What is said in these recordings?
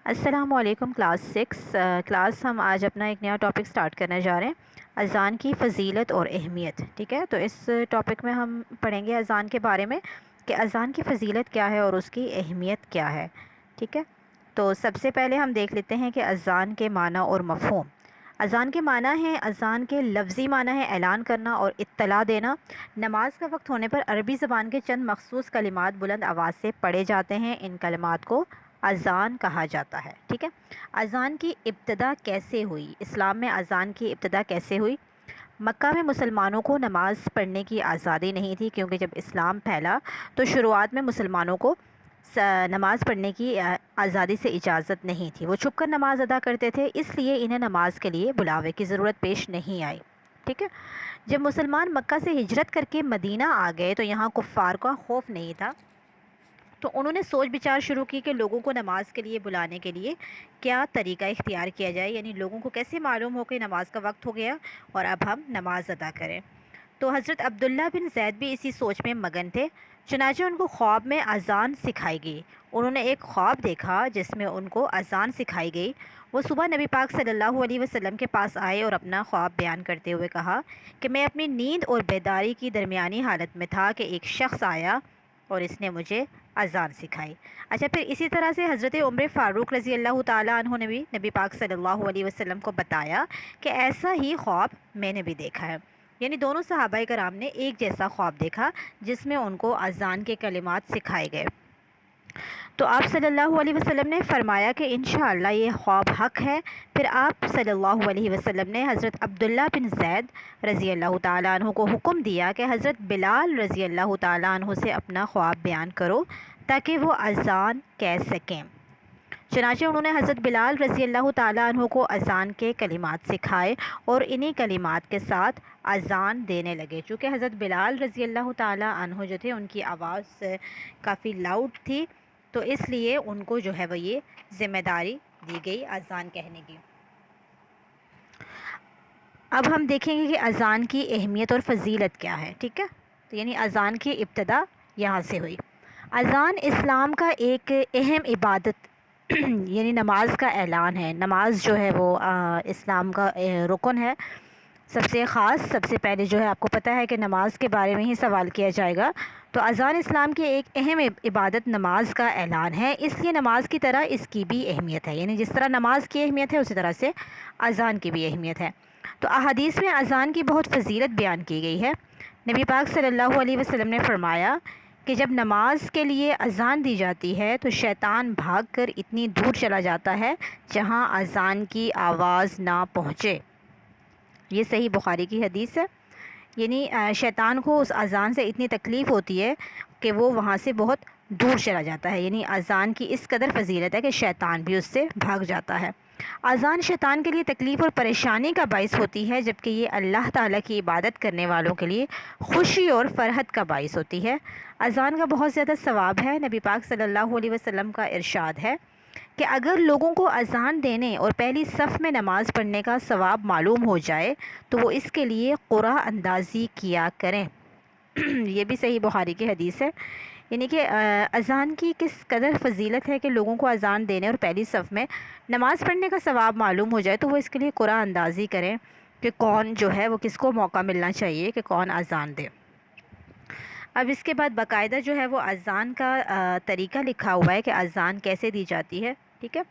السلام علیکم class 6 class ہم آج اپنا ایک نیا ٹاپک سٹارٹ کرنے جا رہے ہیں، اذان کی فضیلت اور اہمیت. ٹھیک ہے، تو اس ٹاپک میں ہم پڑھیں گے اذان کے بارے میں کہ اذان کی فضیلت کیا ہے اور اس کی اہمیت کیا ہے. ٹھیک ہے، تو سب سے پہلے ہم دیکھ لیتے ہیں کہ اذان کے معنی اور مفہوم. اذان کے معنی ہیں، اذان کے لفظی معنی ہے اعلان کرنا اور اطلاع دینا. نماز کا وقت ہونے پر عربی زبان کے چند مخصوص کلمات بلند آواز سے پڑھے جاتے ہیں، ان کلمات کو اذان کہا جاتا ہے. ٹھیک ہے، اذان کی ابتدا کیسے ہوئی؟ اسلام میں اذان کی ابتدا کیسے ہوئی؟ مکہ میں مسلمانوں کو نماز پڑھنے کی آزادی نہیں تھی، کیونکہ جب اسلام پھیلا تو شروعات میں مسلمانوں کو نماز پڑھنے کی آزادی سے اجازت نہیں تھی. وہ چھپ کر نماز ادا کرتے تھے، اس لیے انہیں نماز کے لیے بلاوے کی ضرورت پیش نہیں آئی. ٹھیک ہے، جب مسلمان مکہ سے ہجرت کر کے مدینہ آ گئے تو یہاں کفار کا خوف نہیں تھا، تو انہوں نے سوچ بچار شروع کی کہ لوگوں کو نماز کے لیے بلانے کے لیے کیا طریقہ اختیار کیا جائے، یعنی لوگوں کو کیسے معلوم ہو کہ نماز کا وقت ہو گیا اور اب ہم نماز ادا کریں. تو حضرت عبداللہ بن زید بھی اسی سوچ میں مگن تھے. چنانچہ ان کو خواب میں اذان سکھائی گئی. انہوں نے ایک خواب دیکھا جس میں ان کو اذان سکھائی گئی. وہ صبح نبی پاک صلی اللہ علیہ وسلم کے پاس آئے اور اپنا خواب بیان کرتے ہوئے کہا کہ میں اپنی نیند اور بیداری کی درمیانی حالت میں تھا کہ ایک شخص آیا اور اس نے مجھے اذان سکھائی. اچھا، پھر اسی طرح سے حضرت عمر فاروق رضی اللہ تعالیٰ عنہ نے بھی نبی پاک صلی اللہ علیہ وسلم کو بتایا کہ ایسا ہی خواب میں نے بھی دیکھا ہے. یعنی دونوں صحابہ کرام نے ایک جیسا خواب دیکھا جس میں ان کو اذان کے کلمات سکھائے گئے. تو آپ صلی اللہ علیہ وسلم نے فرمایا کہ انشاءاللہ یہ خواب حق ہے. پھر آپ صلی اللہ علیہ وسلم نے حضرت عبداللہ بن زید رضی اللہ تعالیٰ عنہ کو حکم دیا کہ حضرت بلال رضی اللہ تعالیٰ عنہ سے اپنا خواب بیان کرو تاکہ وہ اذان کہہ سکیں. چنانچہ انہوں نے حضرت بلال رضی اللہ تعالیٰ عنہ کو اذان کے کلمات سکھائے اور انہی کلمات کے ساتھ اذان دینے لگے. چونکہ حضرت بلال رضی اللہ تعالیٰ عنہ جو تھے ان کی آواز کافی لاؤڈ تھی، تو اس لیے ان کو جو ہے وہ یہ ذمہ داری دی گئی اذان کہنے کی. اب ہم دیکھیں گے کہ اذان کی اہمیت اور فضیلت کیا ہے. ٹھیک ہے، تو یعنی اذان کی ابتدا یہاں سے ہوئی. اذان اسلام کا ایک اہم عبادت یعنی نماز کا اعلان ہے. نماز جو ہے وہ اسلام کا رکن ہے. سب سے خاص، سب سے پہلے جو ہے آپ کو پتہ ہے کہ نماز کے بارے میں ہی سوال کیا جائے گا. تو اذان اسلام کی ایک اہم عبادت نماز کا اعلان ہے، اس لیے نماز کی طرح اس کی بھی اہمیت ہے. یعنی جس طرح نماز کی اہمیت ہے اسی طرح سے اذان کی بھی اہمیت ہے. تو احادیث میں اذان کی بہت فضیلت بیان کی گئی ہے. نبی پاک صلی اللہ علیہ وسلم نے فرمایا کہ جب نماز کے لیے اذان دی جاتی ہے تو شیطان بھاگ کر اتنی دور چلا جاتا ہے جہاں اذان کی آواز نہ پہنچے. یہ صحیح بخاری کی حدیث ہے. یعنی شیطان کو اس اذان سے اتنی تکلیف ہوتی ہے کہ وہ وہاں سے بہت دور چلا جاتا ہے. یعنی اذان کی اس قدر فضیلت ہے کہ شیطان بھی اس سے بھاگ جاتا ہے. اذان شیطان کے لیے تکلیف اور پریشانی کا باعث ہوتی ہے، جبکہ یہ اللہ تعالیٰ کی عبادت کرنے والوں کے لیے خوشی اور فرحت کا باعث ہوتی ہے. اذان کا بہت زیادہ ثواب ہے. نبی پاک صلی اللہ علیہ وسلم کا ارشاد ہے کہ اگر لوگوں کو اذان دینے اور پہلی صف میں نماز پڑھنے کا ثواب معلوم ہو جائے تو وہ اس کے لیے قرعہ اندازی کیا کریں. یہ بھی صحیح بخاری کی حدیث ہے. یعنی کہ اذان کی کس قدر فضیلت ہے کہ لوگوں کو اذان دینے اور پہلی صف میں نماز پڑھنے کا ثواب معلوم ہو جائے تو وہ اس کے لیے قرعہ اندازی کریں کہ کون جو ہے وہ کس کو موقع ملنا چاہیے کہ کون اذان دے. اب اس کے بعد باقاعدہ جو ہے وہ اذان کا طریقہ لکھا ہوا ہے کہ اذان کیسے دی جاتی ہے. ٹھیک ہے،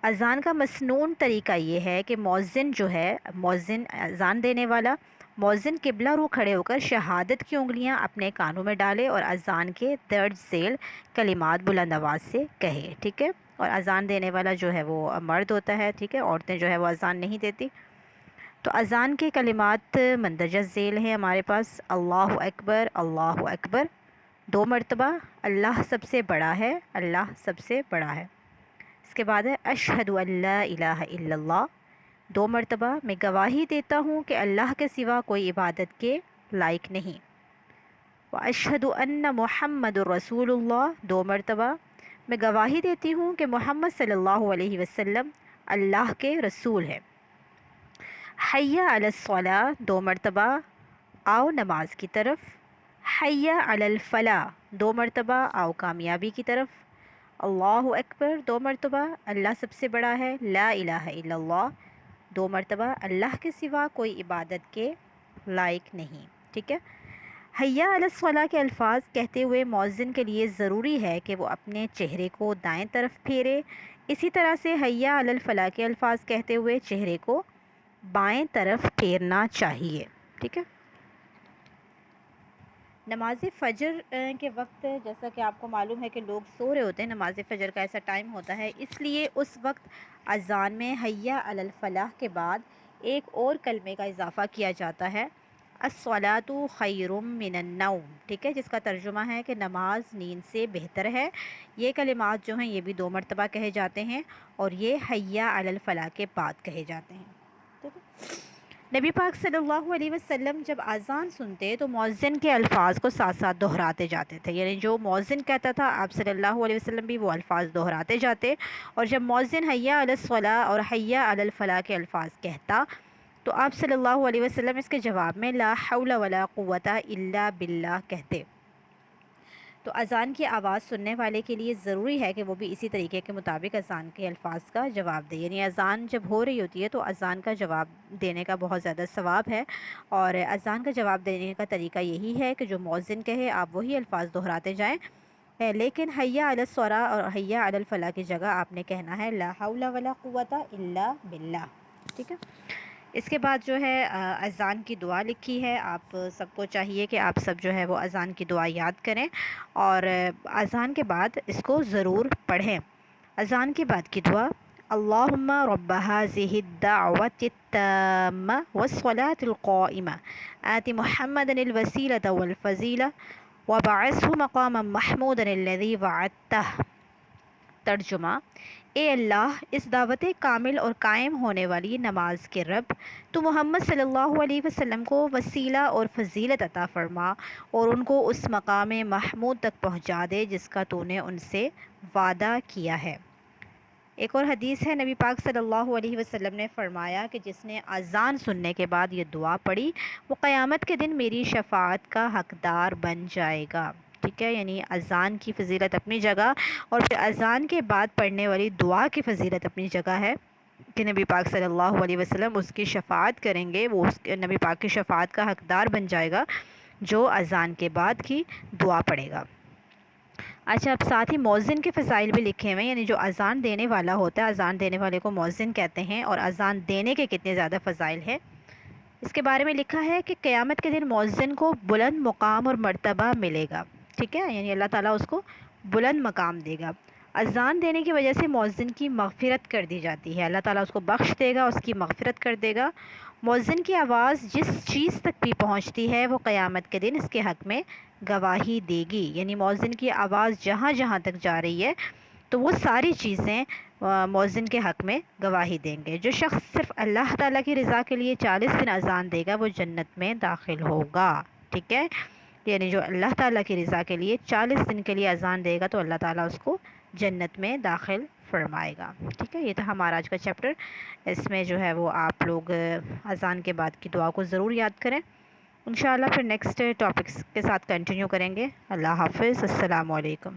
اذان کا مسنون طریقہ یہ ہے کہ مؤذن جو ہے، مؤذن اذان دینے والا مؤذن قبلہ رو کھڑے ہو کر شہادت کی انگلیاں اپنے کانوں میں ڈالے اور اذان کے درج ذیل کلمات بلند آواز سے کہے. ٹھیک ہے، اور اذان دینے والا جو ہے وہ مرد ہوتا ہے. ٹھیک ہے، عورتیں جو ہے وہ اذان نہیں دیتی. تو اذان کے کلمات مندرجہ ذیل ہیں ہمارے پاس: اللہ اکبر، اللہ اکبر 2 مرتبہ، اللہ سب سے بڑا ہے، اللہ سب سے بڑا ہے. اس کے بعد ہے اشہد ان لا الہ الا اللہ 2 مرتبہ، میں گواہی دیتا ہوں کہ اللہ کے سوا کوئی عبادت کے لائق نہیں. واشہد ان محمد الرسول اللہ 2 مرتبہ، میں گواہی دیتی ہوں کہ محمد صلی اللہ علیہ وسلم اللہ کے رسول ہے. حی علی الصلاۃ 2 مرتبہ، آؤ نماز کی طرف. حی علی الفلاح 2 مرتبہ، آؤ کامیابی کی طرف. اللہ اکبر 2 مرتبہ، اللہ سب سے بڑا ہے، لا الہ الا اللہ 2 مرتبہ، اللہ کے سوا کوئی عبادت کے لائق نہیں، ٹھیک ہے۔ حیا علی الصلاح کے الفاظ کہتے ہوئے مؤذن کے لیے ضروری ہے کہ وہ اپنے چہرے کو دائیں طرف پھیرے، اسی طرح سے حیا علی الفلاح کے الفاظ کہتے ہوئے چہرے کو بائیں طرف پھیرنا چاہیے، ٹھیک ہے۔ نماز فجر کے وقت جیسا کہ آپ کو معلوم ہے کہ لوگ سو رہے ہوتے ہیں، نماز فجر کا ایسا ٹائم ہوتا ہے، اس لیے اس وقت اذان میں حیا علی الفلاح کے بعد ایک اور کلمے کا اضافہ کیا جاتا ہے، الصلاۃ خیر من النوم، ٹھیک ہے، جس کا ترجمہ ہے کہ نماز نیند سے بہتر ہے۔ یہ کلمات جو ہیں یہ بھی 2 مرتبہ کہے جاتے ہیں اور یہ حیا علی الفلاح کے بعد کہے جاتے ہیں، ٹھیک ہے۔ نبی پاک صلی اللہ علیہ وسلم جب اذان سنتے تو مؤذن کے الفاظ کو ساتھ ساتھ دہراتے جاتے تھے، یعنی جو مؤذن کہتا تھا آپ صلی اللہ علیہ وسلم بھی وہ الفاظ دہراتے جاتے، اور جب مؤذن حیا علی الصلاۃ اور حیا علی الفلاح کے الفاظ کہتا تو آپ صلی اللہ علیہ وسلم اس کے جواب میں لا حول ولا قوت الا باللہ کہتے۔ تو اذان کی آواز سننے والے کے لیے ضروری ہے کہ وہ بھی اسی طریقے کے مطابق اذان کے الفاظ کا جواب دے، یعنی اذان جب ہو رہی ہوتی ہے تو اذان کا جواب دینے کا بہت زیادہ ثواب ہے، اور اذان کا جواب دینے کا طریقہ یہی ہے کہ جو مؤذن کہے آپ وہی الفاظ دہراتے جائیں، لیکن حیا علی الصلاۃ اور حیا علی الفلاح کی جگہ آپ نے کہنا ہے لا حول ولا قوت الا باللہ، ٹھیک ہے۔ اس کے بعد جو ہے اذان کی دعا لکھی ہے، آپ سب کو چاہیے کہ آپ سب جو ہے وہ اذان کی دعا یاد کریں اور اذان کے بعد اس کو ضرور پڑھیں۔ اذان کے بعد کی دعا، اللہم رب هذه الدعوة التامة والصلاة القائمة آت محمد الوسیلة والفضیلة وبعثه مقاما محمودا الذی وعدتہ۔ ترجمہ، اے اللہ، اس دعوت کامل اور قائم ہونے والی نماز کے رب، تو محمد صلی اللہ علیہ وسلم کو وسیلہ اور فضیلت عطا فرما اور ان کو اس مقام محمود تک پہنچا دے جس کا تو نے ان سے وعدہ کیا ہے۔ ایک اور حدیث ہے، نبی پاک صلی اللہ علیہ وسلم نے فرمایا کہ جس نے اذان سننے کے بعد یہ دعا پڑھی وہ قیامت کے دن میری شفاعت کا حقدار بن جائے گا، ٹھیک ہے۔ یعنی اذان کی فضیلت اپنی جگہ اور پھر اذان کے بعد پڑھنے والی دعا کی فضیلت اپنی جگہ ہے کہ نبی پاک صلی اللہ علیہ وسلم اس کی شفاعت کریں گے، وہ اس نبی پاک کی شفاعت کا حقدار بن جائے گا جو اذان کے بعد کی دعا پڑھے گا۔ اچھا، اب ساتھ ہی مؤذن کے فضائل بھی لکھے ہوئے ہیں، یعنی جو اذان دینے والا ہوتا ہے، اذان دینے والے کو مؤذن کہتے ہیں، اور اذان دینے کے کتنے زیادہ فضائل ہیں اس کے بارے میں لکھا ہے کہ قیامت کے دن مؤذن کو بلند مقام اور مرتبہ ملے گا، ٹھیک ہے، یعنی اللہ تعالیٰ اس کو بلند مقام دے گا۔ اذان دینے کی وجہ سے مؤذن کی مغفرت کر دی جاتی ہے، اللہ تعالیٰ اس کو بخش دے گا، اس کی مغفرت کر دے گا۔ مؤذن کی آواز جس چیز تک بھی پہنچتی ہے وہ قیامت کے دن اس کے حق میں گواہی دے گی، یعنی مؤذن کی آواز جہاں جہاں تک جا رہی ہے تو وہ ساری چیزیں مؤذن کے حق میں گواہی دیں گے۔ جو شخص صرف اللہ تعالیٰ کی رضا کے لیے 40 دن اذان دے گا وہ جنت میں داخل ہوگا، ٹھیک ہے، یعنی جو اللہ تعالیٰ کی رضا کے لیے 40 دن کے لیے اذان دے گا تو اللہ تعالیٰ اس کو جنت میں داخل فرمائے گا، ٹھیک ہے۔ یہ تھا ہمارا آج کا چیپٹر، اس میں جو ہے وہ آپ لوگ اذان کے بعد کی دعا کو ضرور یاد کریں۔ انشاءاللہ پھر نیکسٹ ٹاپکس کے ساتھ کنٹینیو کریں گے۔ اللہ حافظ، السلام علیکم۔